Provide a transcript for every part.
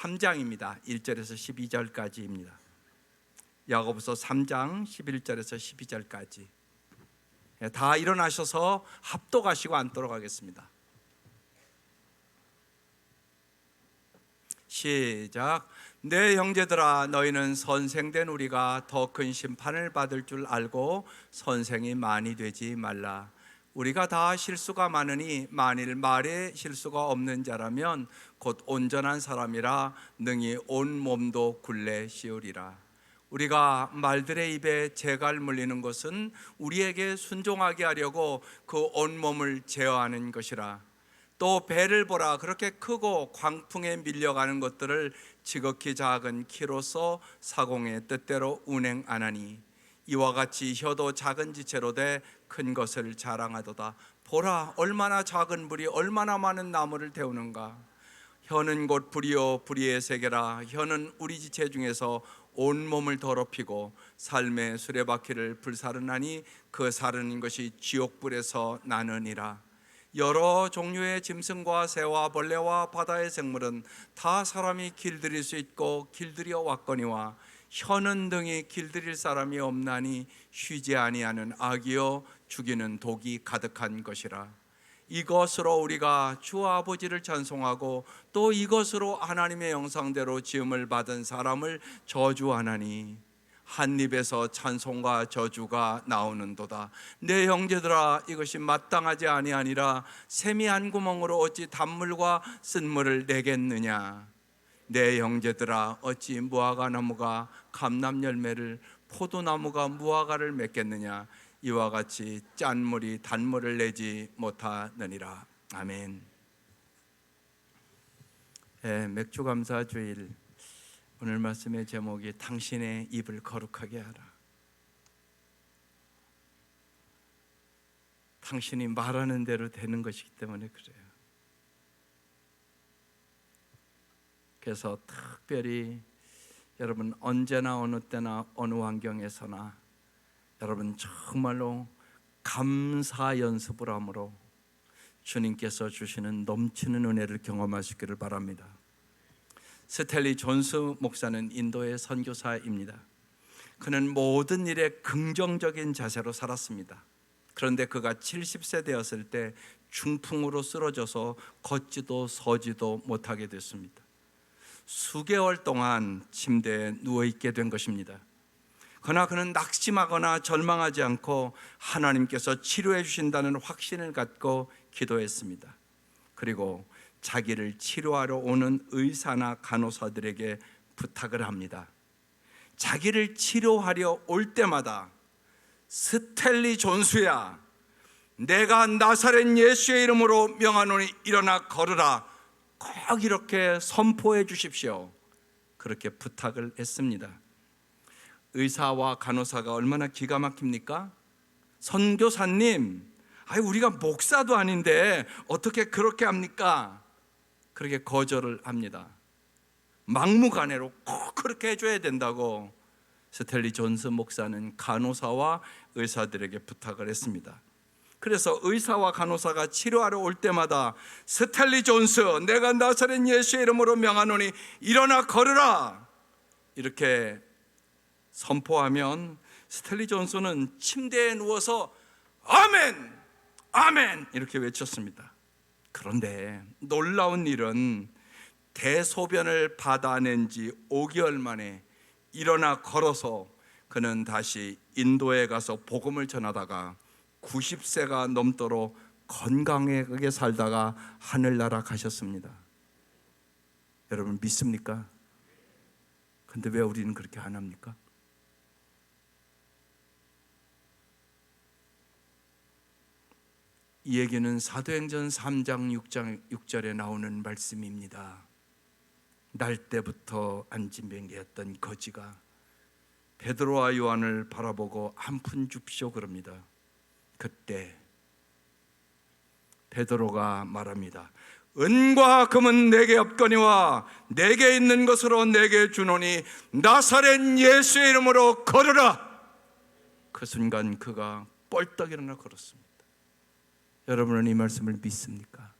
3장입니다. 1절에서 12절까지입니다. 야고보서 3장 11절에서 12절까지. 다 일어나셔서 합독하시고 앉도록 하겠습니다. 시작. 내 형제들아, 너희는 선생된 우리가 더 큰 심판을 받을 줄 알고 선생이 많이 되지 말라. 우리가 다 실수가 많으니 만일 말에 실수가 없는 자라면 곧 온전한 사람이라 능히 온 몸도 굴레 씌우리라. 우리가 말들의 입에 재갈 물리는 것은 우리에게 순종하게 하려고 그 온몸을 제어하는 것이라. 또 배를 보라. 그렇게 크고 광풍에 밀려가는 것들을 지극히 작은 키로서 사공의 뜻대로 운행 안 하니 이와 같이 혀도 작은 지체로 돼 큰 것을 자랑하도다. 보라, 얼마나 작은 불이 얼마나 많은 나무를 태우는가. 혀는 곧 불이요 불의의 세계라. 혀는 우리 지체 중에서 온 몸을 더럽히고 삶의 수레바퀴를 불사르나니 그 사르는 것이 지옥불에서 나느니라. 여러 종류의 짐승과 새와 벌레와 바다의 생물은 다 사람이 길들일 수 있고 길들여 왔거니와 혀는 등이 길들일 사람이 없나니 쉬지 아니하는 악이요 죽이는 독이 가득한 것이라. 이것으로 우리가 주 아버지를 찬송하고 또 이것으로 하나님의 형상대로 지음을 받은 사람을 저주하나니 한 입에서 찬송과 저주가 나오는도다. 내 형제들아, 이것이 마땅하지 아니하니라. 샘이 한 구멍으로 어찌 단물과 쓴물을 내겠느냐. 내 형제들아, 어찌 무화과 나무가 감람 열매를 포도나무가 무화과를 맺겠느냐. 이와 같이 짠물이 단물을 내지 못하느니라. 아멘. 맥주 감사 주일, 오늘 말씀의 제목이 당신의 입을 거룩하게 하라. 당신이 말하는 대로 되는 것이기 때문에 그래요. 그래서 특별히 여러분 언제나 어느 때나 어느 환경에서나 여러분 정말로 감사 연습을 함으로 주님께서 주시는 넘치는 은혜를 경험하시기를 바랍니다. 스탠리 존스 목사는 인도의 선교사입니다. 그는 모든 일에 긍정적인 자세로 살았습니다. 그런데 그가 70세 되었을 때 중풍으로 쓰러져서 걷지도 서지도 못하게 됐습니다. 수개월 동안 침대에 누워있게 된 것입니다. 그러나 그는 낙심하거나 절망하지 않고 하나님께서 치료해 주신다는 확신을 갖고 기도했습니다. 그리고 자기를 치료하러 오는 의사나 간호사들에게 부탁을 합니다. 자기를 치료하려 올 때마다 스탠리 존스야, 내가 나사렛 예수의 이름으로 명하노니 일어나 걸으라, 꼭 이렇게 선포해 주십시오. 그렇게 부탁을 했습니다. 의사와 간호사가 얼마나 기가 막힙니까? 선교사님, 우리가 목사도 아닌데 어떻게 그렇게 합니까? 그렇게 거절을 합니다. 막무가내로 꼭 그렇게 해줘야 된다고 스탠리 존스 목사는 간호사와 의사들에게 부탁을 했습니다. 그래서 의사와 간호사가 치료하러 올 때마다 스탠리 존스, 내가 나사렛 예수의 이름으로 명하노니 일어나 걸으라, 이렇게 선포하면 스탠리 존스는 침대에 누워서 아멘, 아멘 이렇게 외쳤습니다. 그런데 놀라운 일은 대소변을 받아낸 지 5개월 만에 일어나 걸어서 그는 다시 인도에 가서 복음을 전하다가 90세가 넘도록 건강하게 살다가 하늘나라 가셨습니다. 여러분 믿습니까? 근데 왜 우리는 그렇게 안 합니까? 이 얘기는 사도행전 3장 6절에 나오는 말씀입니다. 날 때부터 안진뱅이였던 거지가 베드로와 요한을 바라보고 한 푼 줍시오 그럽니다. 그때 베드로가 말합니다. 은과 금은 내게 없거니와 내게 있는 것으로 내게 주노니 나사렛 예수의 이름으로 걸으라. 그 순간 그가 뻘떡 일어나 걸었습니다. 여러분은 이 말씀을 믿습니까?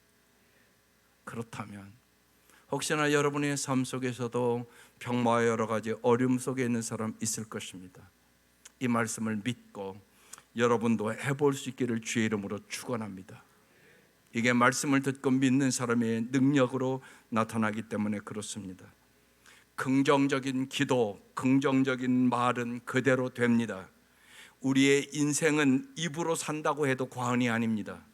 그렇다면 혹시나 여러분의 삶 속에서도 병마와 여러 가지 어려움 속에 있는 사람 있을 것입니다. 이 말씀을 믿고 여러분도 해볼 수 있기를 주의 이름으로 축원합니다. 이게 말씀을 듣고 믿는 사람의 능력으로 나타나기 때문에 그렇습니다. 긍정적인 기도, 긍정적인 말은 그대로 됩니다. 우리의 인생은 입으로 산다고 해도 과언이 아닙니다.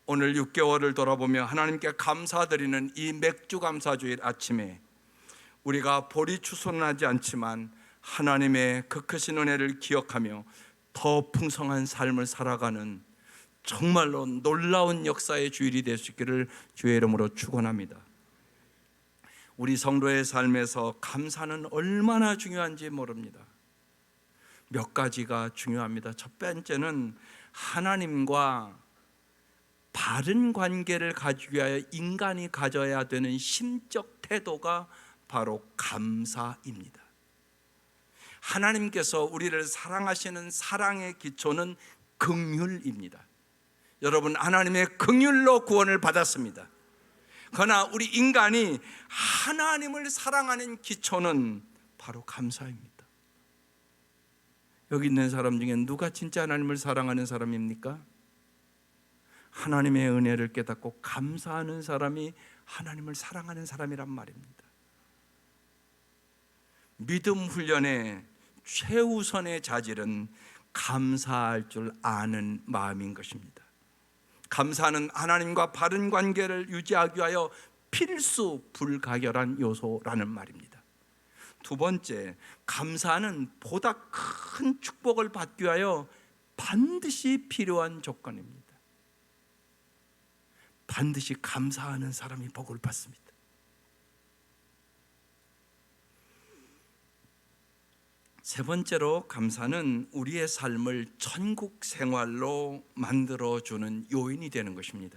오늘 6개월을 돌아보며 하나님께 감사드리는 이 맥주 감사주일 아침에 우리가 보리 추손하지 않지만 하나님의 그 크신 은혜를 기억하며 더 풍성한 삶을 살아가는 정말로 놀라운 역사의 주일이 될 수 있기를 주의 이름으로 축원합니다. 우리 성도의 삶에서 감사는 얼마나 중요한지 모릅니다. 몇 가지가 중요합니다. 첫 번째는 하나님과 바른 관계를 가지기 위하여 인간이 가져야 되는 심적 태도가 바로 감사입니다. 하나님께서 우리를 사랑하시는 사랑의 기초는 긍휼입니다. 여러분, 하나님의 긍휼로 구원을 받았습니다. 그러나 우리 인간이 하나님을 사랑하는 기초는 바로 감사입니다. 여기 있는 사람 중에 누가 진짜 하나님을 사랑하는 사람입니까? 하나님의 은혜를 깨닫고 감사하는 사람이 하나님을 사랑하는 사람이란 말입니다. 믿음 훈련의 최우선의 자질은 감사할 줄 아는 마음인 것입니다. 감사는 하나님과 바른 관계를 유지하기 위하여 필수 불가결한 요소라는 말입니다. 두 번째, 감사는 보다 큰 축복을 받기 위하여 반드시 필요한 조건입니다. 반드시 감사하는 사람이 복을 받습니다. 세 번째로, 감사는 우리의 삶을 천국 생활로 만들어주는 요인이 되는 것입니다.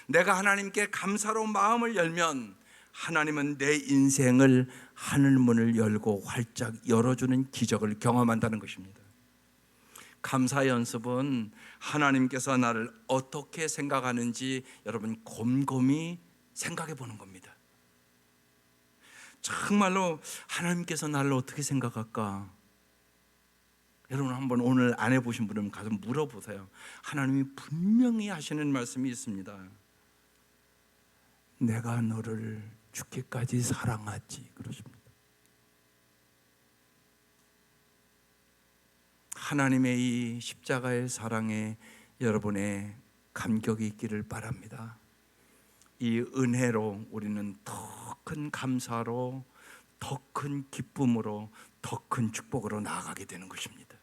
내가 하나님께 감사로 마음을 열면 하나님은 내 인생을 하늘문을 열고 활짝 열어주는 기적을 경험한다는 것입니다. 감사 연습은 하나님께서 나를 어떻게 생각하는지 여러분 곰곰이 생각해 보는 겁니다. 정말로 하나님께서 나를 어떻게 생각할까? 여러분 한번 오늘 안 해보신 분은 가서 물어보세요. 하나님이 분명히 하시는 말씀이 있습니다. 내가 너를 죽기까지 사랑하지, 그러십니다. 하나님의 이 십자가의 사랑에 여러분의 감격이 있기를 바랍니다. 이 은혜로 우리는 더 큰 감사로, 더 큰 기쁨으로, 더 큰 축복으로 나아가게 되는 것입니다.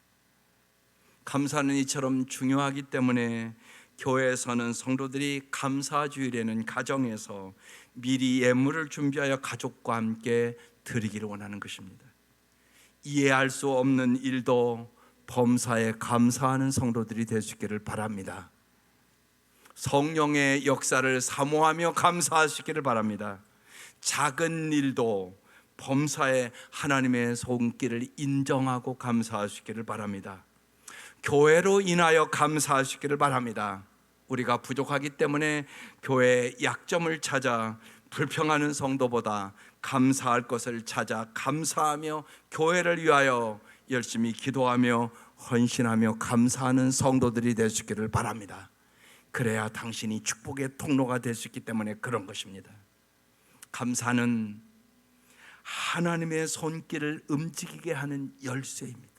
감사는 이처럼 중요하기 때문에 교회에서는 성도들이 감사주일에는 가정에서 미리 예물을 준비하여 가족과 함께 드리기를 원하는 것입니다. 이해할 수 없는 일도 범사에 감사하는 성도들이 될 수 있기를 바랍니다. 성령의 역사를 사모하며 감사하시기를 바랍니다. 작은 일도 범사에 하나님의 손길을 인정하고 감사하시기를 바랍니다. 교회로 인하여 감사하시기를 바랍니다. 우리가 부족하기 때문에 교회의 약점을 찾아 불평하는 성도보다 감사할 것을 찾아 감사하며 교회를 위하여 열심히 기도하며 헌신하며 감사하는 성도들이 될 수 있기를 바랍니다. 그래야 당신이 축복의 통로가 될 수 있기 때문에 그런 것입니다. 감사는 하나님의 손길을 움직이게 하는 열쇠입니다.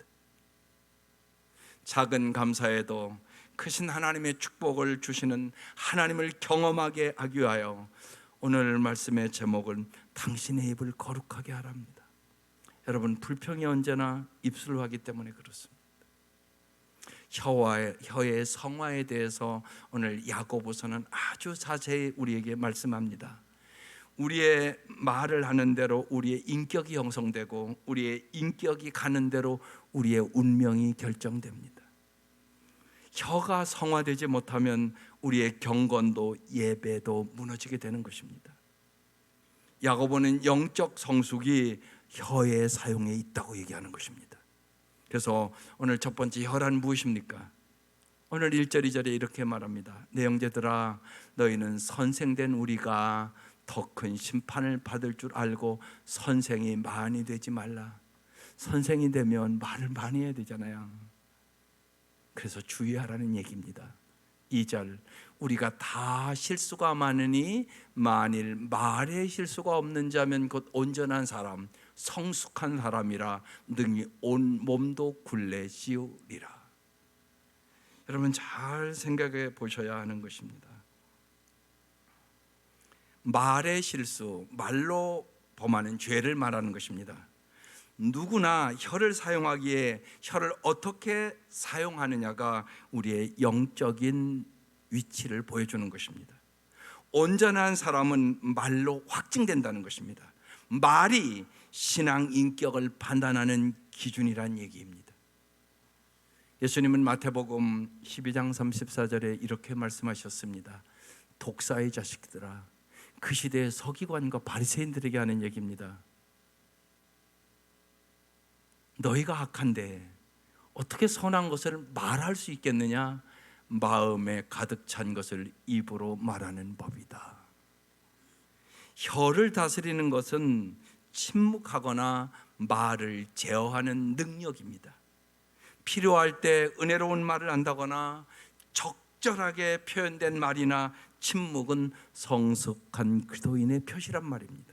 작은 감사에도 크신 하나님의 축복을 주시는 하나님을 경험하게 하기 위하여 오늘 말씀의 제목은 당신의 입을 거룩하게 하랍니다. 여러분, 불평이 언제나 입술로 하기 때문에 그렇습니다. 혀의 성화에 대해서 오늘 야고보서는 아주 자세히 우리에게 말씀합니다. 우리의 말을 하는 대로 우리의 인격이 형성되고 우리의 인격이 가는 대로 우리의 운명이 결정됩니다. 혀가 성화되지 못하면 우리의 경건도 예배도 무너지게 되는 것입니다. 야고보는 영적 성숙이 혀의 사용에 있다고 얘기하는 것입니다. 그래서 오늘 첫 번째 혀란 무엇입니까? 오늘 1절 2절에 이렇게 말합니다. 내 형제들아, 너희는 선생된 우리가 더 큰 심판을 받을 줄 알고 선생이 많이 되지 말라. 선생이 되면 말을 많이 해야 되잖아요. 그래서 주의하라는 얘기입니다. 2절, 우리가 다 실수가 많으니 만일 말에 실수가 없는 자면 곧 온전한 사람, 성숙한 사람이라 능히 온 몸도 굴레 씌우리라. 여러분 잘 생각해 보셔야 하는 것입니다. 말의 실수, 말로 범하는 죄를 말하는 것입니다. 누구나 혀를 사용하기에 혀를 어떻게 사용하느냐가 우리의 영적인 위치를 보여주는 것입니다. 온전한 사람은 말로 확증된다는 것입니다. 말이 신앙 인격을 판단하는 기준이란 얘기입니다. 예수님은 마태복음 12장 34절에 이렇게 말씀하셨습니다. 독사의 자식들아, 그 시대의 서기관과 바리새인들에게 하는 얘기입니다. 너희가 악한데 어떻게 선한 것을 말할 수 있겠느냐? 마음에 가득 찬 것을 입으로 말하는 법이다. 혀를 다스리는 것은 침묵하거나 말을 제어하는 능력입니다. 필요할 때 은혜로운 말을 한다거나 적절하게 표현된 말이나 침묵은 성숙한 기도인의 표시란 말입니다.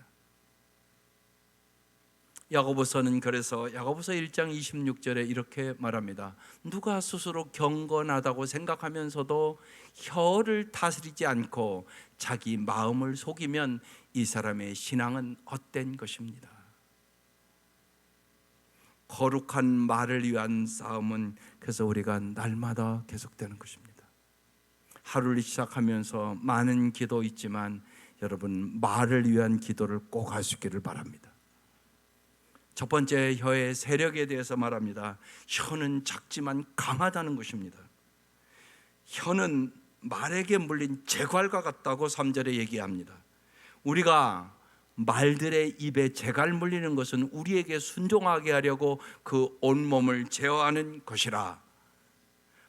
야고보서는 그래서 야고보서 1장 26절에 이렇게 말합니다. 누가 스스로 경건하다고 생각하면서도 혀를 다스리지 않고 자기 마음을 속이면 이 사람의 신앙은 헛된 것입니다. 거룩한 말을 위한 싸움은 그래서 우리가 날마다 계속되는 것입니다. 하루를 시작하면서 많은 기도 있지만 여러분 말을 위한 기도를 꼭 할 수 있기를 바랍니다. 첫 번째, 혀의 세력에 대해서 말합니다. 혀는 작지만 강하다는 것입니다. 혀는 말에게 물린 재갈과 같다고 3절에 얘기합니다. 우리가 말들의 입에 재갈 물리는 것은 우리에게 순종하게 하려고 그 온몸을 제어하는 것이라.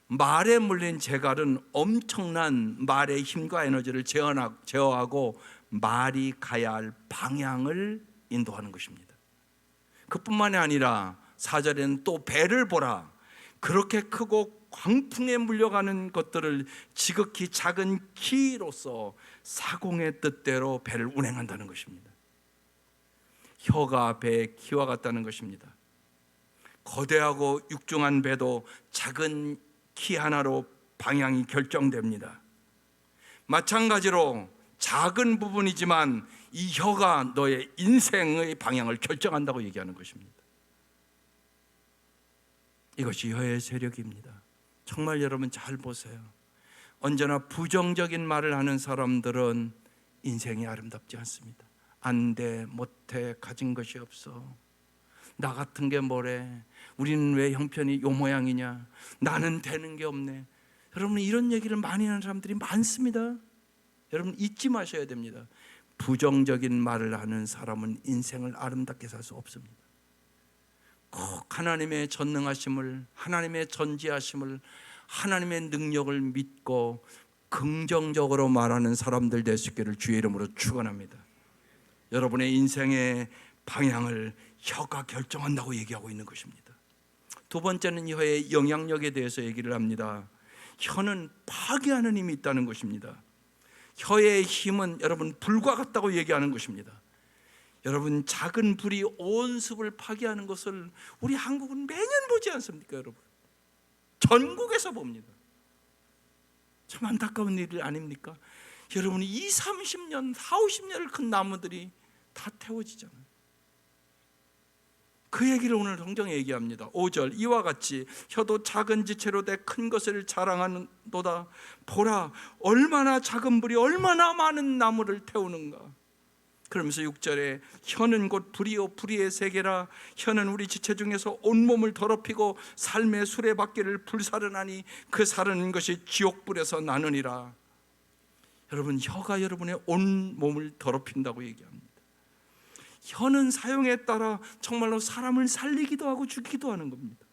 말에 물린 재갈은 엄청난 말의 힘과 에너지를 제어하고 말이 가야 할 방향을 인도하는 것입니다. 그뿐만이 아니라 4절에는 또 배를 보라. 그렇게 크고 광풍에 물려가는 것들을 지극히 작은 키로서 사공의 뜻대로 배를 운행한다는 것입니다. 혀가 배의 키와 같다는 것입니다. 거대하고 육중한 배도 작은 키 하나로 방향이 결정됩니다. 마찬가지로 작은 부분이지만 이 혀가 너의 인생의 방향을 결정한다고 얘기하는 것입니다. 이것이 혀의 세력입니다. 정말 여러분 잘 보세요. 언제나 부정적인 말을 하는 사람들은 인생이 아름답지 않습니다. 안 돼, 못해, 가진 것이 없어, 나 같은 게 뭐래, 우리는 왜 형편이 요 모양이냐, 나는 되는 게 없네. 여러분 이런 얘기를 많이 하는 사람들이 많습니다. 여러분 잊지 마셔야 됩니다. 부정적인 말을 하는 사람은 인생을 아름답게 살 수 없습니다. 꼭 하나님의 전능하심을, 하나님의 전지하심을, 하나님의 능력을 믿고 긍정적으로 말하는 사람들 될 수 있기를 주의 이름으로 축원합니다. 여러분의 인생의 방향을 혀가 결정한다고 얘기하고 있는 것입니다. 두 번째는 혀의 영향력에 대해서 얘기를 합니다. 혀는 파괴하는 힘이 있다는 것입니다. 혀의 힘은 여러분 불과 같다고 얘기하는 것입니다. 여러분 작은 불이 온 숲을 파괴하는 것을 우리 한국은 매년 보지 않습니까? 여러분 전국에서 봅니다. 참 안타까운 일 아닙니까? 여러분 20, 30년, 40, 50년을 큰 나무들이 다 태워지잖아요. 그 얘기를 오늘 성경에 얘기합니다. 5절, 이와 같이 혀도 작은 지체로 돼 큰 것을 자랑하는도다. 보라, 얼마나 작은 불이 얼마나 많은 나무를 태우는가. 그러면서 6절에 혀는 곧 불이요 불의의 세계라. 혀는 우리 지체 중에서 온몸을 더럽히고 삶의 수레바퀴를 불사르나니 그 사르는 것이 지옥불에서 나느니라. 여러분 혀가 여러분의 온몸을 더럽힌다고 얘기합니다. 혀는 사용에 따라 정말로 사람을 살리기도 하고 죽이기도 하는 겁니다.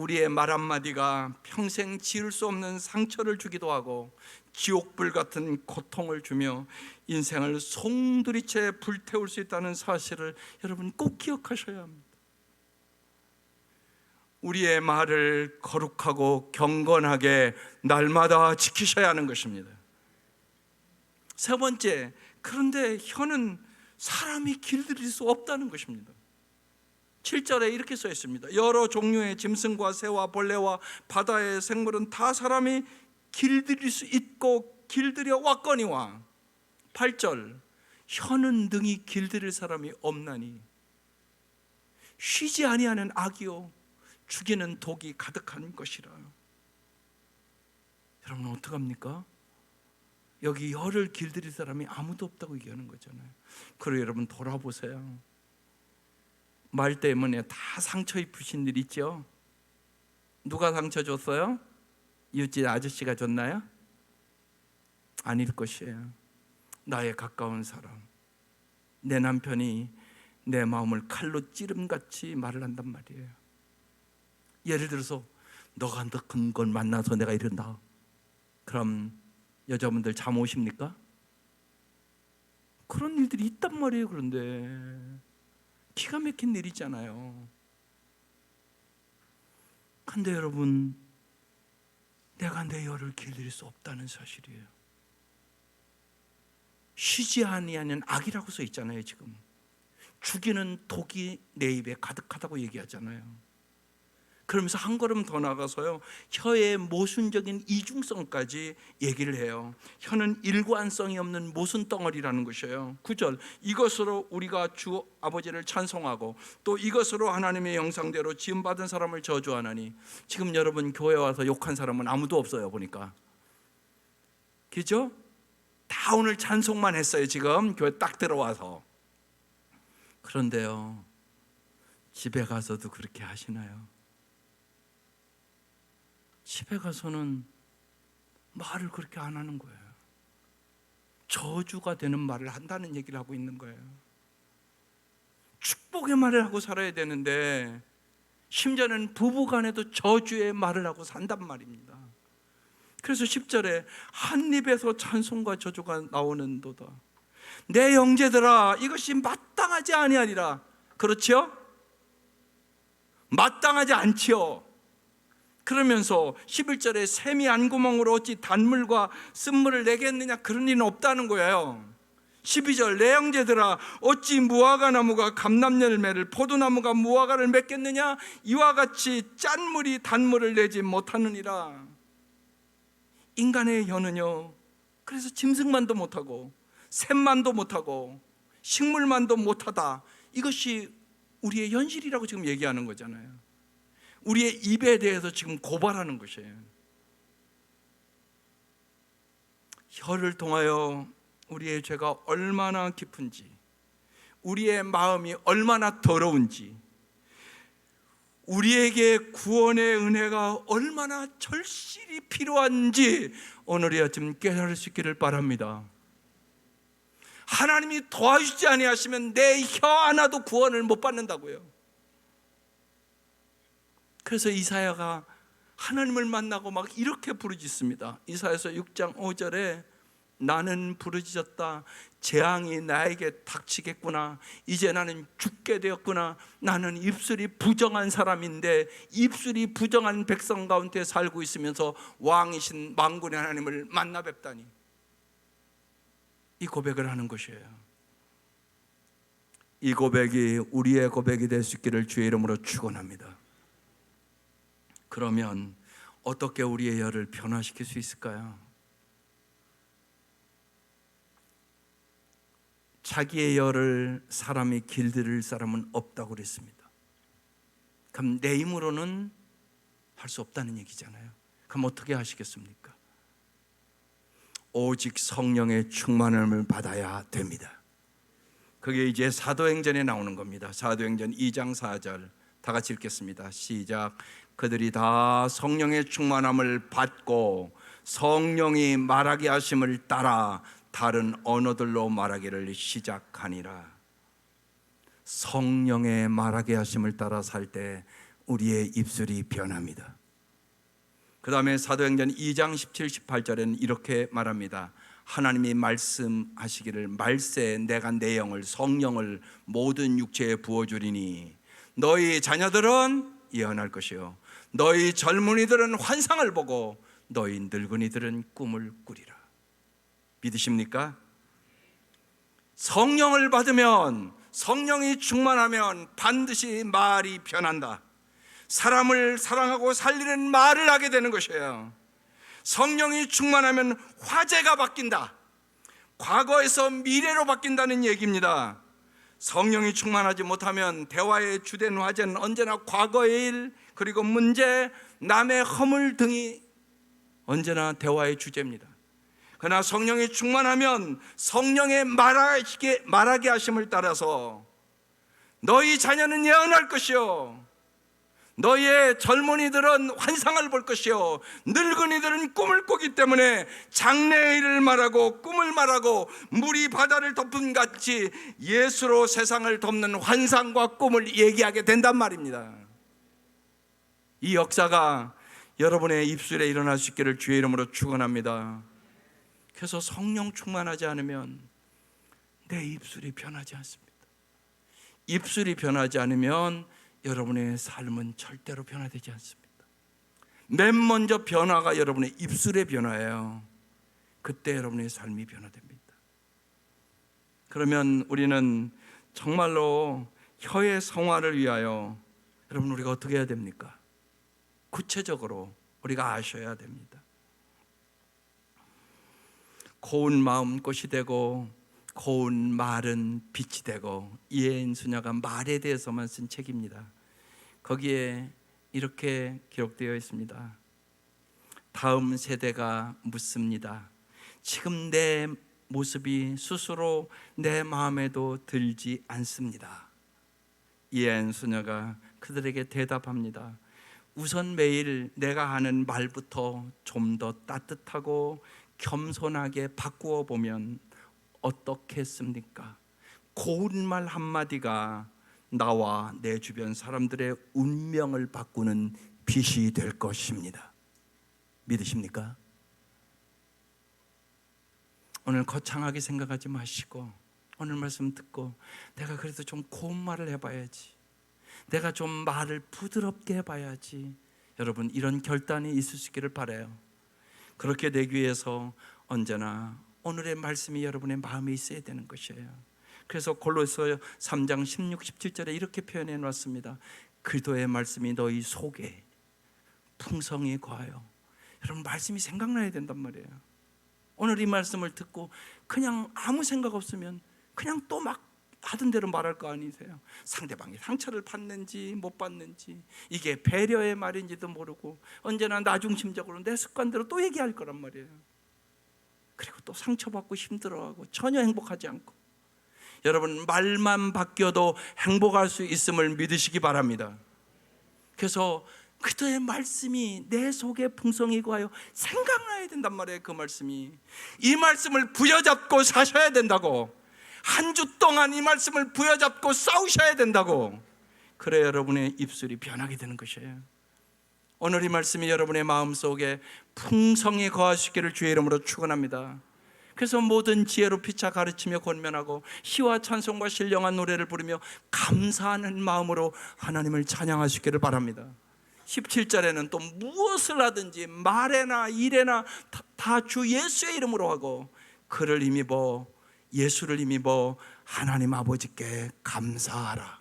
우리의 말 한마디가 평생 지울 수 없는 상처를 주기도 하고 지옥불 같은 고통을 주며 인생을 송두리째 불태울 수 있다는 사실을 여러분 꼭 기억하셔야 합니다. 우리의 말을 거룩하고 경건하게 날마다 지키셔야 하는 것입니다. 세 번째, 그런데 혀는 사람이 길들일 수 없다는 것입니다. 7절에 이렇게 써 있습니다. 여러 종류의 짐승과 새와 벌레와 바다의 생물은 다 사람이 길들일 수 있고 길들여 왔거니와. 8절, 혀는 능히 길들일 사람이 없나니 쉬지 아니하는 악이요 죽이는 독이 가득한 것이라. 여러분 어떡합니까? 여기 혀를 길들일 사람이 아무도 없다고 얘기하는 거잖아요. 그리고 여러분 돌아보세요. 말 때문에 다 상처 입으신 일 있죠? 누가 상처 줬어요? 이웃집 아저씨가 줬나요? 아닐 것이에요. 나의 가까운 사람, 내 남편이 내 마음을 칼로 찌름같이 말을 한단 말이에요. 예를 들어서 너가 더 큰 걸 만나서 내가 이런다. 그럼 여자분들 잠 오십니까? 그런 일들이 있단 말이에요. 그런데 기가 막힌 일이잖아요. 근데 여러분, 내가 내 혀를 길들일 수 없다는 사실이에요. 쉬지 아니하는 악이라고 써 있잖아요. 지금 죽이는 독이 내 입에 가득하다고 얘기하잖아요. 그러면서 한 걸음 더 나가서요, 혀의 모순적인 이중성까지 얘기를 해요. 혀는 일관성이 없는 모순 덩어리라는 것이에요. 9절, 이것으로 우리가 주 아버지를 찬송하고 또 이것으로 하나님의 형상대로 지음받은 사람을 저주하나니. 지금 여러분 교회 와서 욕한 사람은 아무도 없어요. 보니까 그죠? 다 오늘 찬송만 했어요. 지금 교회 딱 들어와서. 그런데요, 집에 가서도 그렇게 하시나요? 집에 가서는 말을 그렇게 안 하는 거예요. 저주가 되는 말을 한다는 얘기를 하고 있는 거예요. 축복의 말을 하고 살아야 되는데 심지어는 부부간에도 저주의 말을 하고 산단 말입니다. 그래서 10절에 한 입에서 찬송과 저주가 나오는도다. 내 형제들아, 이것이 마땅하지 아니하리라. 그렇지요? 마땅하지 않지요. 그러면서 11절에 샘이 안구멍으로 어찌 단물과 쓴물을 내겠느냐, 그런 일은 없다는 거예요. 12절, 내 형제들아, 어찌 무화과 나무가 감람 열매를, 포도나무가 무화과를 맺겠느냐, 이와 같이 짠 물이 단물을 내지 못하느니라. 인간의 혀는요, 그래서 짐승만도 못하고 샘만도 못하고 식물만도 못하다, 이것이 우리의 현실이라고 지금 얘기하는 거잖아요. 우리의 입에 대해서 지금 고발하는 것이에요. 혀를 통하여 우리의 죄가 얼마나 깊은지, 우리의 마음이 얼마나 더러운지, 우리에게 구원의 은혜가 얼마나 절실히 필요한지 오늘 아침 깨달을 수 있기를 바랍니다. 하나님이 도와주지 아니하시면 내 혀 하나도 구원을 못 받는다고요. 그래서 이사야가 하나님을 만나고 막 이렇게 부르짖습니다. 이사야서 6장 5절에 나는 부르짖었다. 재앙이 나에게 닥치겠구나. 이제 나는 죽게 되었구나. 나는 입술이 부정한 사람인데 입술이 부정한 백성 가운데 살고 있으면서 왕이신 만군의 하나님을 만나 뵙다니. 이 고백을 하는 것이에요. 이 고백이 우리의 고백이 될 수 있기를 주의 이름으로 축원합니다. 그러면 어떻게 우리의 혀를 변화시킬 수 있을까요? 자기의 혀를 사람이 길들일 사람은 없다고 그랬습니다. 그럼 내 힘으로는 할 수 없다는 얘기잖아요. 그럼 어떻게 하시겠습니까? 오직 성령의 충만함을 받아야 됩니다. 그게 이제 사도행전에 나오는 겁니다. 사도행전 2장 4절 다 같이 읽겠습니다. 시작. 그들이 다 성령의 충만함을 받고 성령이 말하게 하심을 따라 다른 언어들로 말하기를 시작하니라. 성령의 말하게 하심을 따라 살 때 우리의 입술이 변합니다. 그 다음에 사도행전 2장 17, 18절에는 이렇게 말합니다. 하나님이 말씀하시기를 말세 내가 내 영을 성령을 모든 육체에 부어주리니 너희 자녀들은 예언할 것이요 너희 젊은이들은 환상을 보고 너희 늙은이들은 꿈을 꾸리라. 믿으십니까? 성령을 받으면, 성령이 충만하면 반드시 말이 변한다. 사람을 사랑하고 살리는 말을 하게 되는 것이에요. 성령이 충만하면 화제가 바뀐다. 과거에서 미래로 바뀐다는 얘기입니다. 성령이 충만하지 못하면 대화의 주된 화제는 언제나 과거의 일, 그리고 문제, 남의 허물 등이 언제나 대화의 주제입니다. 그러나 성령이 충만하면 성령의 말하게 하심을 따라서 너희 자녀는 예언할 것이요 너희의 젊은이들은 환상을 볼 것이요 늙은이들은 꿈을 꾸기 때문에 장래의 일을 말하고 꿈을 말하고 물이 바다를 덮은 같이 예수로 세상을 덮는 환상과 꿈을 얘기하게 된단 말입니다. 이 역사가 여러분의 입술에 일어날 수 있기를 주의 이름으로 축원합니다. 그래서 성령 충만하지 않으면 내 입술이 변하지 않습니다. 입술이 변하지 않으면 여러분의 삶은 절대로 변화되지 않습니다. 맨 먼저 변화가 여러분의 입술의 변화예요. 그때 여러분의 삶이 변화됩니다. 그러면 우리는 정말로 혀의 성화를 위하여 여러분 우리가 어떻게 해야 됩니까? 구체적으로 우리가 아셔야 됩니다. 고운 마음 꽃이 되고 고운 말은 빛이 되고, 이혜인 수녀가 말에 대해서만 쓴 책입니다. 거기에 이렇게 기록되어 있습니다. 다음 세대가 묻습니다. 지금 내 모습이 스스로 내 마음에도 들지 않습니다. 이혜인 수녀가 그들에게 대답합니다. 우선 매일 내가 하는 말부터 좀 더 따뜻하고 겸손하게 바꾸어 보면 어떻겠습니까? 고운 말 한마디가 나와 내 주변 사람들의 운명을 바꾸는 빛이 될 것입니다. 믿으십니까? 오늘 거창하게 생각하지 마시고 오늘 말씀 듣고 내가 그래도 좀 고운 말을 해봐야지, 내가 좀 말을 부드럽게 해봐야지, 여러분 이런 결단이 있을 수 있기를 바라요. 그렇게 되기 위해서 언제나 오늘의 말씀이 여러분의 마음에 있어야 되는 것이에요. 그래서 골로새 3장 16, 17절에 이렇게 표현해 놨습니다. 그리스도의 말씀이 너희 속에 풍성히 거하여. 여러분 말씀이 생각나야 된단 말이에요. 오늘 이 말씀을 듣고 그냥 아무 생각 없으면 그냥 또 막 하던 대로 말할 거 아니세요? 상대방이 상처를 받는지 못 받는지, 이게 배려의 말인지도 모르고 언제나 나중심적으로 내 습관대로 또 얘기할 거란 말이에요. 그리고 또 상처받고 힘들어하고 전혀 행복하지 않고. 여러분 말만 바뀌어도 행복할 수 있음을 믿으시기 바랍니다. 그래서 그들의 말씀이 내 속에 풍성히 거하여 생각나야 된단 말이에요. 그 말씀이, 이 말씀을 부여잡고 사셔야 된다고. 한 주 동안 이 말씀을 부여잡고 싸우셔야 된다고. 그래야 여러분의 입술이 변하게 되는 것이에요. 오늘 이 말씀이 여러분의 마음속에 풍성히 거하시기를 주의 이름으로 축원합니다. 그래서 모든 지혜로 피차 가르치며 권면하고 시와 찬송과 신령한 노래를 부르며 감사하는 마음으로 하나님을 찬양하시기를 바랍니다. 17절에는 또 무엇을 하든지 말에나 일에나 다 주 예수의 이름으로 하고 그를 힘입어 예수를 힘입어 하나님 아버지께 감사하라.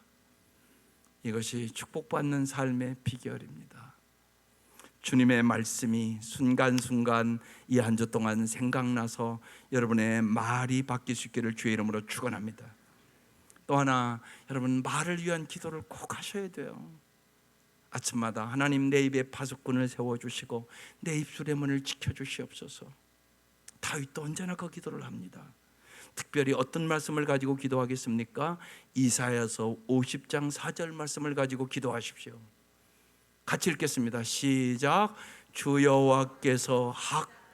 이것이 축복받는 삶의 비결입니다. 주님의 말씀이 순간순간 이 한 주 동안 생각나서 여러분의 말이 바뀔 수 있기를 주의 이름으로 축원합니다. 또 하나, 여러분 말을 위한 기도를 꼭 하셔야 돼요. 아침마다 하나님 내 입에 파수꾼을 세워주시고 내 입술의 문을 지켜주시옵소서. 다윗도 언제나 그 기도를 합니다. 특별히 어떤 말씀을 가지고 기도하겠습니까? 이사야서 50장 4절 말씀을 가지고 기도하십시오. 같이 읽겠습니다. 시작. 주 여호와께서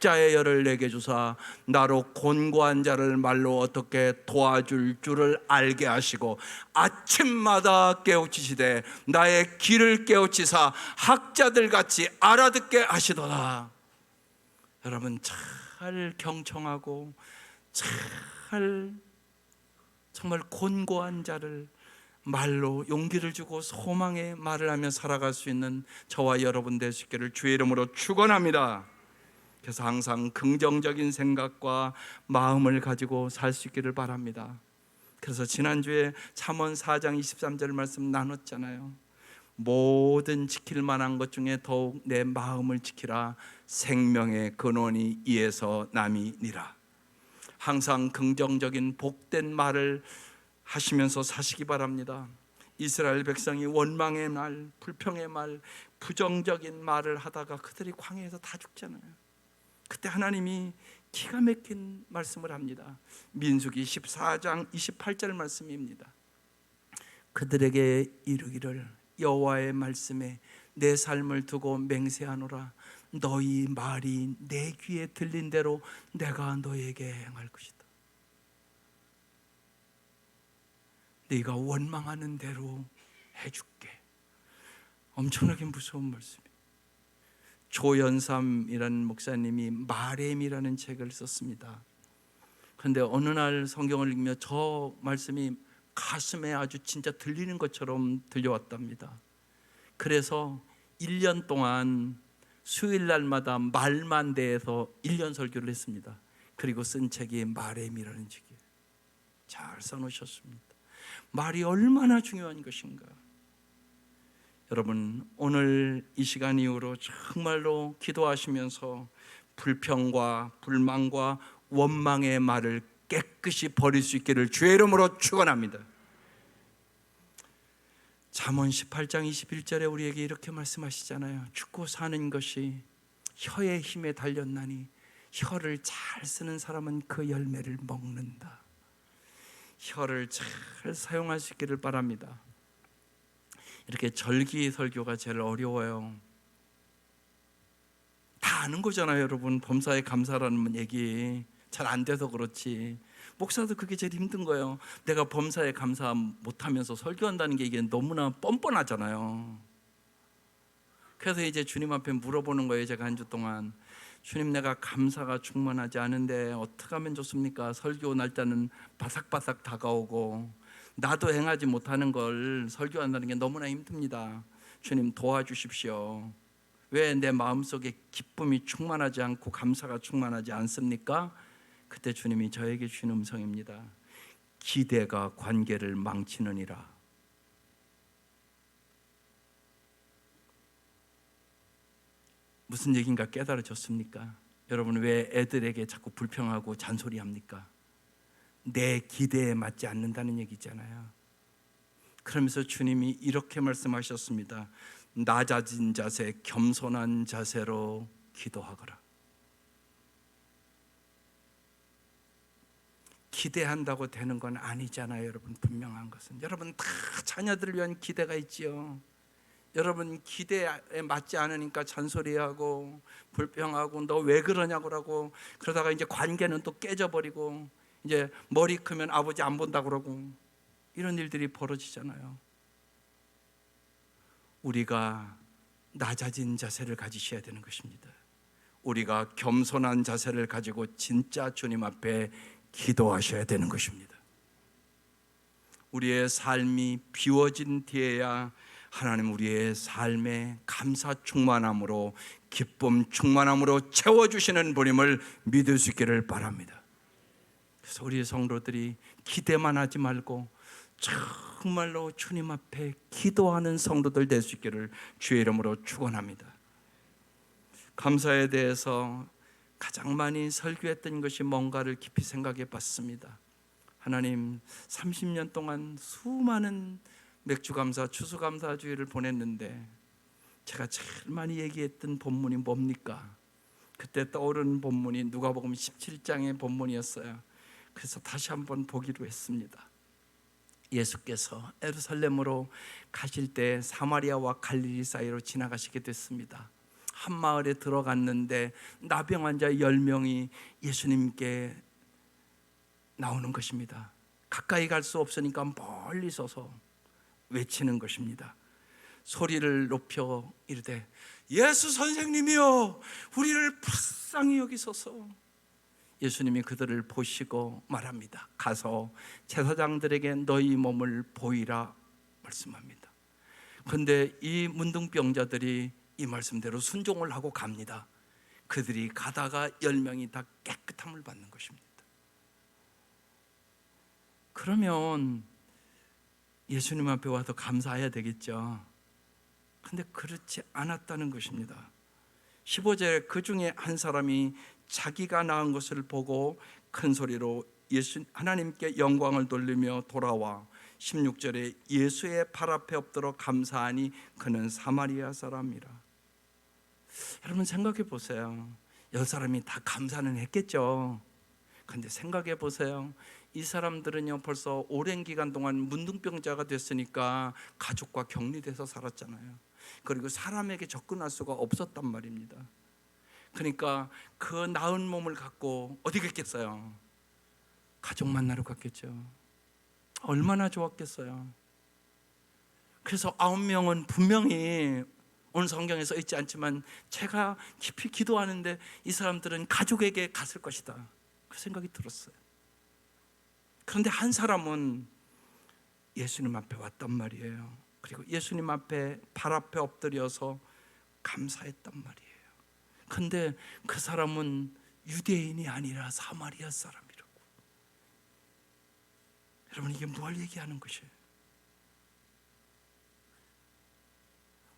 학자의 열을 내게 주사 나로 곤고한 자를 말로 어떻게 도와줄 줄을 알게 하시고 아침마다 깨우치시되 나의 귀를 깨우치사 학자들 같이 알아듣게 하시도다. 여러분, 잘 경청하고 잘 정말 곤고한 자를 말로 용기를 주고 소망의 말을 하며 살아갈 수 있는 저와 여러분 될 수 있기를 주의 이름으로 축원합니다. 그래서 항상 긍정적인 생각과 마음을 가지고 살 수 있기를 바랍니다. 그래서 지난주에 잠언 4장 23절 말씀 나눴잖아요. 모든 지킬 만한 것 중에 더욱 내 마음을 지키라. 생명의 근원이 이에서 남이니라. 항상 긍정적인 복된 말을 하시면서 사시기 바랍니다. 이스라엘 백성이 원망의 말, 불평의 말, 부정적인 말을 하다가 그들이 광야에서 다 죽잖아요. 그때 하나님이 기가 막힌 말씀을 합니다. 민수기 14장 28절 말씀입니다. 그들에게 이르기를 여호와의 말씀에 내 삶을 두고 맹세하노라. 너희 말이 내 귀에 들린 대로 내가 너에게 행할 것이다. 네가 원망하는 대로 해줄게. 엄청나게 무서운 말씀이에요. 조연삼이라는 목사님이 마렘이라는 책을 썼습니다. 그런데 어느 날 성경을 읽으며 저 말씀이 가슴에 아주 진짜 들리는 것처럼 들려왔답니다. 그래서 1년 동안 수요일 날마다 말만 대해서 1년 설교를 했습니다. 그리고 쓴 책이 마렘이라는 책이에요. 잘 써놓으셨습니다. 말이 얼마나 중요한 것인가. 여러분, 오늘 이 시간 이후로 정말로 기도하시면서 불평과 불만과 원망의 말을 깨끗이 버릴 수 있기를 주의 이름으로 축원합니다. 잠언 18장 21절에 우리에게 이렇게 말씀하시잖아요. 죽고 사는 것이 혀의 힘에 달렸나니 혀를 잘 쓰는 사람은 그 열매를 먹는다. 혀를 잘 사용할 수 있기를 바랍니다. 이렇게 절기 설교가 제일 어려워요. 다 아는 거잖아요, 여러분. 범사에 감사라는 얘기 잘 안 돼서 그렇지. 목사도 그게 제일 힘든 거예요. 내가 범사에 감사 못하면서 설교한다는 게 이게 너무나 뻔뻔하잖아요. 그래서 이제 주님 앞에 물어보는 거예요. 제가 한 주 동안 주님, 내가 감사가 충만하지 않은데 어떻게 하면 좋습니까? 설교 날짜는 바삭바삭 다가오고 나도 행하지 못하는 걸 설교한다는 게 너무나 힘듭니다. 주님 도와주십시오. 왜 내 마음속에 기쁨이 충만하지 않고 감사가 충만하지 않습니까? 그때 주님이 저에게 주신 음성입니다. 기대가 관계를 망치느니라. 무슨 얘기인가 깨달아졌습니까? 여러분, 왜 애들에게 자꾸 불평하고 잔소리합니까? 내 기대에 맞지 않는다는 얘기잖아요. 그러면서 주님이 이렇게 말씀하셨습니다. 낮아진 자세, 겸손한 자세로 기도하거라. 기대한다고 되는 건 아니잖아요, 여러분. 분명한 것은 여러분 다 자녀들을 위한 기대가 있지요. 여러분 기대에 맞지 않으니까 잔소리하고 불평하고 너 왜 그러냐고 하고 그러다가 이제 관계는 또 깨져버리고 이제 머리 크면 아버지 안 본다고 그러고 이런 일들이 벌어지잖아요. 우리가 낮아진 자세를 가지셔야 되는 것입니다. 우리가 겸손한 자세를 가지고 진짜 주님 앞에 기도하셔야 되는 것입니다. 우리의 삶이 비워진 뒤에야 하나님 우리의 삶에 감사 충만함으로 기쁨 충만함으로 채워주시는 분임을 믿을 수 있기를 바랍니다. 그래서 우리 성도들이 기대만 하지 말고 정말로 주님 앞에 기도하는 성도들 될 수 있기를 주의 이름으로 축원합니다. 감사에 대해서 가장 많이 설교했던 것이 뭔가를 깊이 생각해 봤습니다. 하나님, 30년 동안 수많은 맥주감사, 추수감사주의를 보냈는데 제가 제일 많이 얘기했던 본문이 뭡니까? 그때 떠오르는 본문이 누가복음 17장의 본문이었어요. 그래서 다시 한번 보기로 했습니다. 예수께서 예루살렘으로 가실 때 사마리아와 갈릴리 사이로 지나가시게 됐습니다. 한 마을에 들어갔는데 나병 환자 10명이 예수님께 나오는 것입니다. 가까이 갈 수 없으니까 멀리 서서 외치는 것입니다. 소리를 높여 이르되 예수 선생님이여 우리를 불쌍히 여기소서. 예수님이 그들을 보시고 말합니다. 가서 제사장들에게 너희 몸을 보이라 말씀합니다. 그런데 이 문둥병자들이 이 말씀대로 순종을 하고 갑니다. 그들이 가다가 10명이 다 깨끗함을 받는 것입니다. 그러면 예수님 앞에 와서 감사해야 되겠죠. 근데 그렇지 않았다는 것입니다. 15절에 그 중에 한 사람이 자기가 낳은 것을 보고 큰 소리로 하나님께 영광을 돌리며 돌아와 16절에 예수의 발 앞에 엎드려 감사하니 그는 사마리아 사람이라. 여러분 생각해 보세요. 10사람이 다 감사는 했겠죠. 근데 생각해 보세요. 이 사람들은요 벌써 오랜 기간 동안 문둥병자가 됐으니까 가족과 격리돼서 살았잖아요. 그리고 사람에게 접근할 수가 없었단 말입니다. 그러니까 그 나은 몸을 갖고 어디 갔겠어요? 가족 만나러 갔겠죠. 얼마나 좋았겠어요. 그래서 9명은 분명히 오늘 성경에 써 있지 않지만 제가 깊이 기도하는데 이 사람들은 가족에게 갔을 것이다, 그 생각이 들었어요. 그런데 한 사람은 예수님 앞에 왔단 말이에요. 그리고 예수님 앞에 발 앞에 엎드려서 감사했단 말이에요. 그런데 그 사람은 유대인이 아니라 사마리아 사람이라고. 여러분 이게 뭘 얘기하는 것이에요?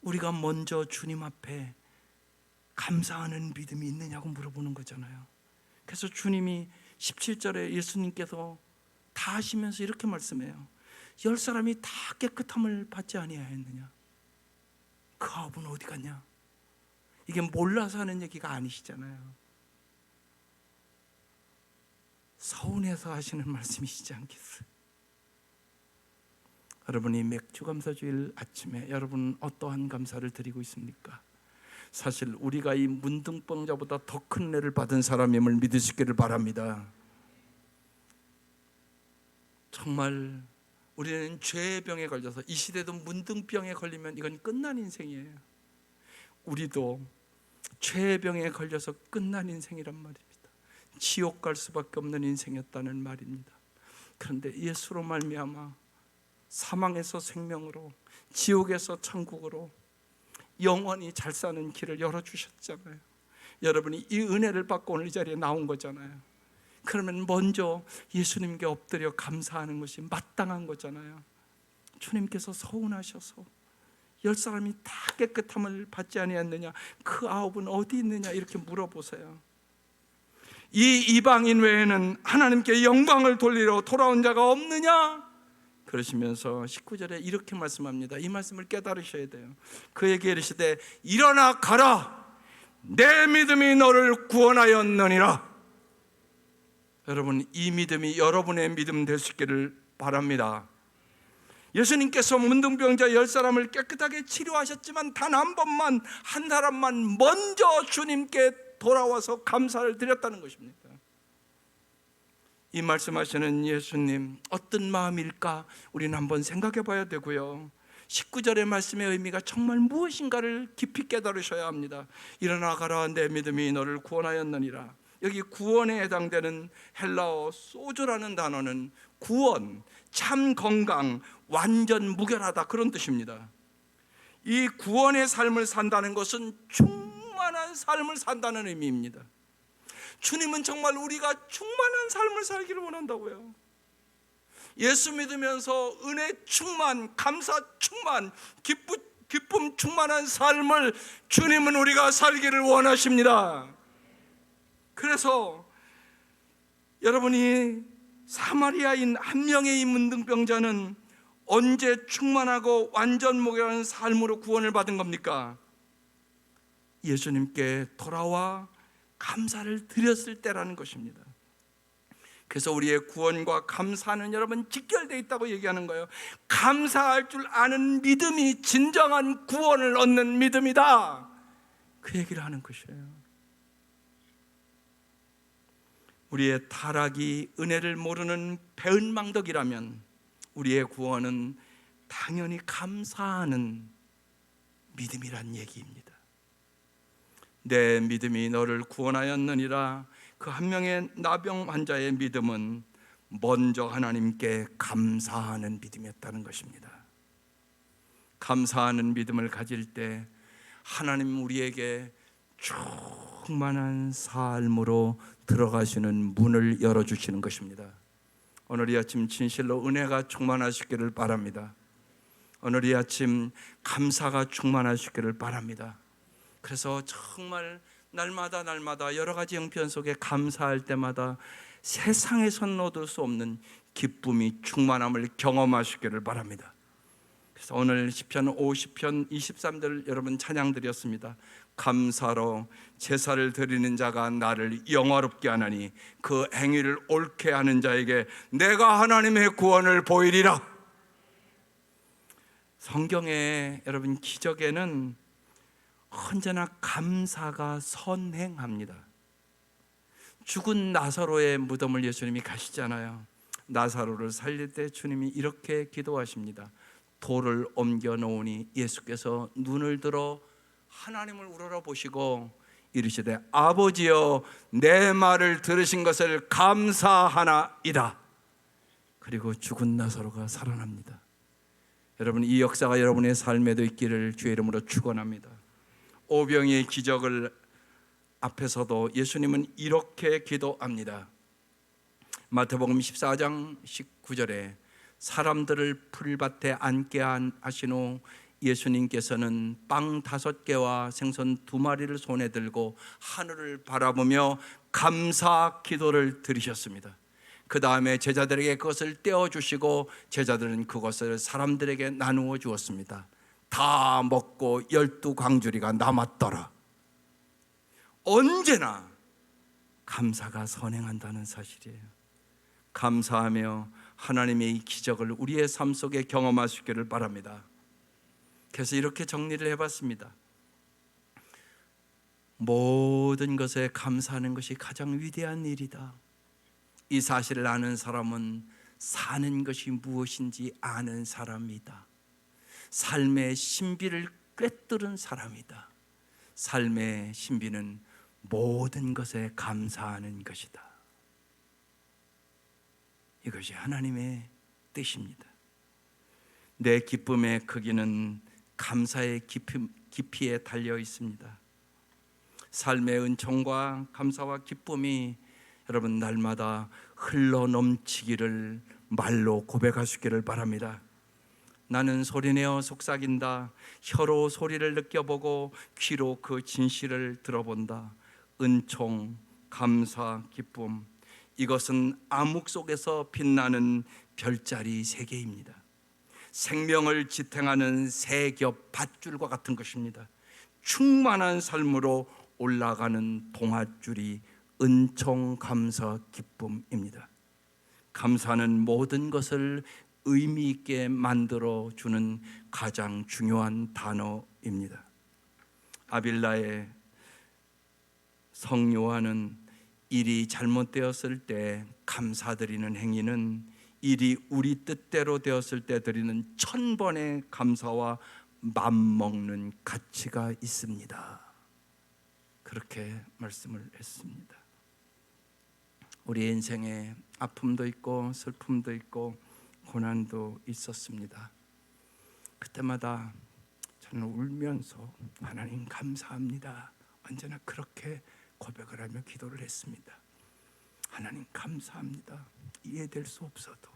우리가 먼저 주님 앞에 감사하는 믿음이 있느냐고 물어보는 거잖아요. 그래서 주님이 17절에 예수님께서 다 하시면서 이렇게 말씀해요. 10사람이 다 깨끗함을 받지 아니하였느냐? 그 아홉은 어디 갔냐? 이게 몰라서 하는 얘기가 아니시잖아요. 서운해서 하시는 말씀이시지 않겠어요? 여러분이 맥주감사주일 아침에 여러분 어떠한 감사를 드리고 있습니까? 사실 우리가 이 문둥병자보다 더 큰 은혜를 받은 사람임을 믿으시기를 바랍니다. 정말 우리는 죄의 병에 걸려서 이 시대도 문둥병에 걸리면 이건 끝난 인생이에요. 우리도 죄의 병에 걸려서 끝난 인생이란 말입니다. 지옥 갈 수밖에 없는 인생이었다는 말입니다. 그런데 예수로 말미암아 사망에서 생명으로, 지옥에서 천국으로 영원히 잘 사는 길을 열어주셨잖아요. 여러분이 이 은혜를 받고 오늘 이 자리에 나온 거잖아요. 그러면 먼저 예수님께 엎드려 감사하는 것이 마땅한 거잖아요. 주님께서 서운하셔서 10사람이 다 깨끗함을 받지 아니했느냐, 그 아홉은 어디 있느냐 이렇게 물어보세요. 이 이방인 외에는 하나님께 영광을 돌리러 돌아온 자가 없느냐? 그러시면서 19절에 이렇게 말씀합니다. 이 말씀을 깨달으셔야 돼요. 그에게 이르시되 일어나 가라, 내 믿음이 너를 구원하였느니라. 여러분 이 믿음이 여러분의 믿음 되시기를 바랍니다. 예수님께서 문둥병자 10사람을 깨끗하게 치료하셨지만 단 한 번만, 한 사람만 먼저 주님께 돌아와서 감사를 드렸다는 것입니다. 이 말씀하시는 예수님 어떤 마음일까 우리는 한번 생각해 봐야 되고요. 19절의 말씀의 의미가 정말 무엇인가를 깊이 깨달으셔야 합니다. 일어나 가라, 내 믿음이 너를 구원하였느니라. 여기 구원에 해당되는 헬라어 소조라는 단어는 구원, 참 건강, 완전 무결하다 그런 뜻입니다. 이 구원의 삶을 산다는 것은 충만한 삶을 산다는 의미입니다. 주님은 정말 우리가 충만한 삶을 살기를 원한다고요. 예수 믿으면서 은혜 충만, 감사 충만, 기쁨 충만한 삶을 주님은 우리가 살기를 원하십니다. 그래서 여러분이 사마리아인 한 명의 이 문둥병자는 언제 충만하고 완전 무결한 삶으로 구원을 받은 겁니까? 예수님께 돌아와 감사를 드렸을 때라는 것입니다. 그래서 우리의 구원과 감사는 여러분 직결되어 있다고 얘기하는 거예요. 감사할 줄 아는 믿음이 진정한 구원을 얻는 믿음이다. 그 얘기를 하는 것이에요. 우리의 타락이 은혜를 모르는 배은망덕이라면 우리의 구원은 당연히 감사하는 믿음이란 얘기입니다. 내 믿음이 너를 구원하였느니라. 그 한 명의 나병 환자의 믿음은 먼저 하나님께 감사하는 믿음이었다는 것입니다. 감사하는 믿음을 가질 때 하나님 우리에게 충만한 삶으로 들어가시는 문을 열어주시는 것입니다. 오늘 이 아침 진실로 은혜가 충만하시기를 바랍니다. 오늘 이 아침 감사가 충만하시기를 바랍니다. 그래서 정말 날마다 여러 가지 형편 속에 감사할 때마다 세상에선 얻을 수 없는 기쁨이 충만함을 경험하시기를 바랍니다. 그래서 오늘 시편 50편 23절 여러분 찬양 드렸습니다. 감사로 제사를 드리는 자가 나를 영화롭게 하나니 그 행위를 옳게 하는 자에게 내가 하나님의 구원을 보이리라. 성경에 여러분 기적에는 언제나 감사가 선행합니다. 죽은 나사로의 무덤을 예수님이 가시잖아요. 나사로를 살릴 때 주님이 이렇게 기도하십니다. 돌을 옮겨 놓으니 예수께서 눈을 들어 하나님을 우러러 보시고 이르시되 아버지여 내 말을 들으신 것을 감사하나이다. 그리고 죽은 나사로가 살아납니다. 여러분 이 역사가 여러분의 삶에도 있기를 주의 이름으로 축원합니다. 오병이의 기적을 앞에서도 예수님은 이렇게 기도합니다. 마태복음 14장 19절에 사람들을 풀밭에 앉게 하신 후 예수님께서는 빵 5개와 생선 2마리를 손에 들고 하늘을 바라보며 감사 기도를 드리셨습니다. 그 다음에 제자들에게 그것을 떼어주시고 제자들은 그것을 사람들에게 나누어 주었습니다. 다 먹고 12광주리가 남았더라. 언제나 감사가 선행한다는 사실이에요. 감사하며 하나님의 이 기적을 우리의 삶 속에 경험하시기를 바랍니다. 그래서 이렇게 정리를 해봤습니다. 모든 것에 감사하는 것이 가장 위대한 일이다. 이 사실을 아는 사람은 사는 것이 무엇인지 아는 사람이다. 삶의 신비를 꿰뚫은 사람이다. 삶의 신비는 모든 것에 감사하는 것이다. 이것이 하나님의 뜻입니다. 내 기쁨의 크기는 감사의 깊이에 달려 있습니다. 삶의 은총과 감사와 기쁨이 여러분 날마다 흘러 넘치기를 말로 고백하시기를 바랍니다. 나는 소리내어 속삭인다. 혀로 소리를 느껴보고 귀로 그 진실을 들어본다. 은총, 감사, 기쁨, 이것은 암흑 속에서 빛나는 별자리 세계입니다. 생명을 지탱하는 세 겹 밧줄과 같은 것입니다. 충만한 삶으로 올라가는 동아줄이 은총, 감사, 기쁨입니다. 감사는 모든 것을 의미 있게 만들어 주는 가장 중요한 단어입니다. 아빌라의 성 요한은 일이 잘못되었을 때 감사드리는 행위는 일이 우리 뜻대로 되었을 때 드리는 1000번의 감사와 맞먹는 가치가 있습니다. 그렇게 말씀을 했습니다. 우리 인생에 아픔도 있고 슬픔도 있고 고난도 있었습니다. 그때마다 저는 울면서 하나님 감사합니다. 언제나 그렇게 고백을 하며 기도를 했습니다. 하나님 감사합니다. 이해될 수 없어도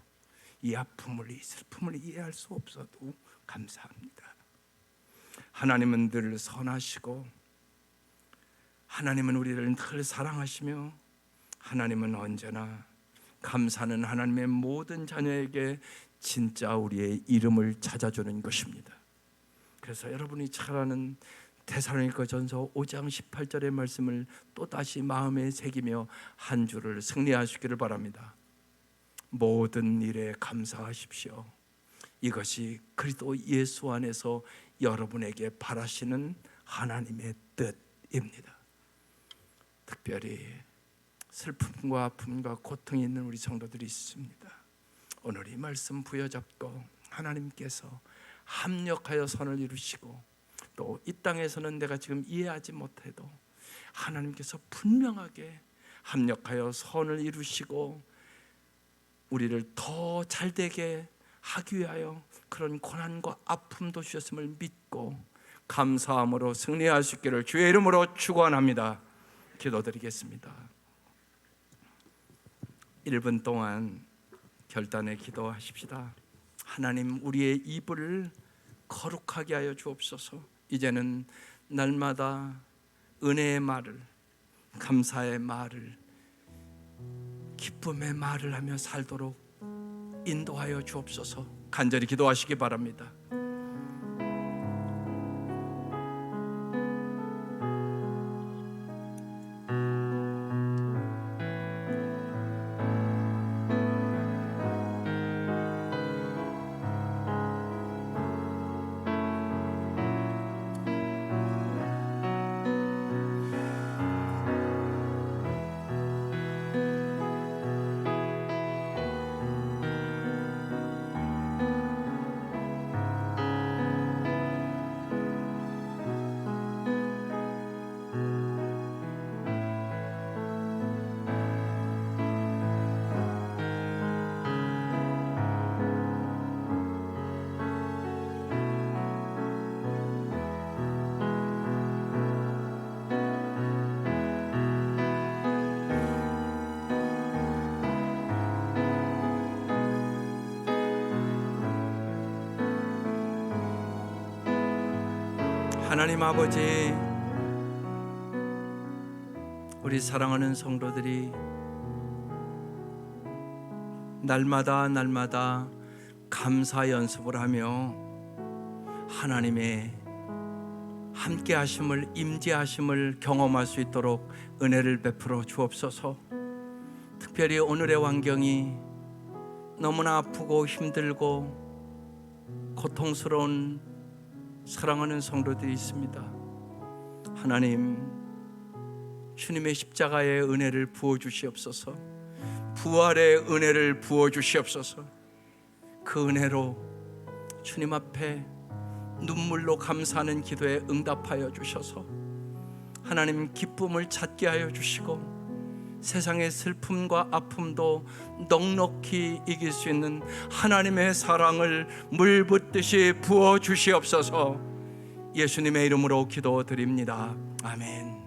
이 아픔을 이 슬픔을 이해할 수 없어도 감사합니다. 하나님은 늘 선하시고 하나님은 우리를 늘 사랑하시며 하나님은 언제나 감사는 하나님의 모든 자녀에게 진짜 우리의 이름을 찾아주는 것입니다. 그래서 여러분이 잘 아는 데살로니가전서 5장 18절의 말씀을 또다시 마음에 새기며 한 주를 승리하시기를 바랍니다. 모든 일에 감사하십시오. 이것이 그리스도 예수 안에서 여러분에게 바라시는 하나님의 입니다. 특별히 슬픔과 아픔과 고통이 있는 우리 성도들이 있습니다. 오늘 이 말씀 부여잡고 하나님께서 합력하여 선을 이루시고, 또 이 땅에서는 내가 지금 이해하지 못해도 하나님께서 분명하게 합력하여 선을 이루시고 우리를 더 잘되게 하기 위하여 그런 고난과 아픔도 주셨음을 믿고 감사함으로 승리할 수 있기를 주의 이름으로 축원합니다. 기도드리겠습니다. 1분 동안 결단의 기도하십시다. 하나님, 우리의 입을 거룩하게 하여 주옵소서. 이제는 날마다 은혜의 말을, 감사의 말을, 기쁨의 말을 하며 살도록 인도하여 주옵소서. 간절히 기도하시기 바랍니다. 하나님 아버지, 우리 사랑하는 성도들이 날마다 감사 연습을 하며 하나님의 함께 하심을, 임재하심을 경험할 수 있도록 은혜를 베풀어 주옵소서. 특별히 오늘의 환경이 너무나 아프고 힘들고 고통스러운 사랑하는 성도들이 있습니다. 하나님, 주님의 십자가의 은혜를 부어주시옵소서. 부활의 은혜를 부어주시옵소서. 그 은혜로 주님 앞에 눈물로 감사하는 기도에 응답하여 주셔서 하나님 기쁨을 찾게 하여 주시고 세상의 슬픔과 아픔도 넉넉히 이길 수 있는 하나님의 사랑을 물 붓듯이 부어 주시옵소서. 예수님의 이름으로 기도드립니다. 아멘.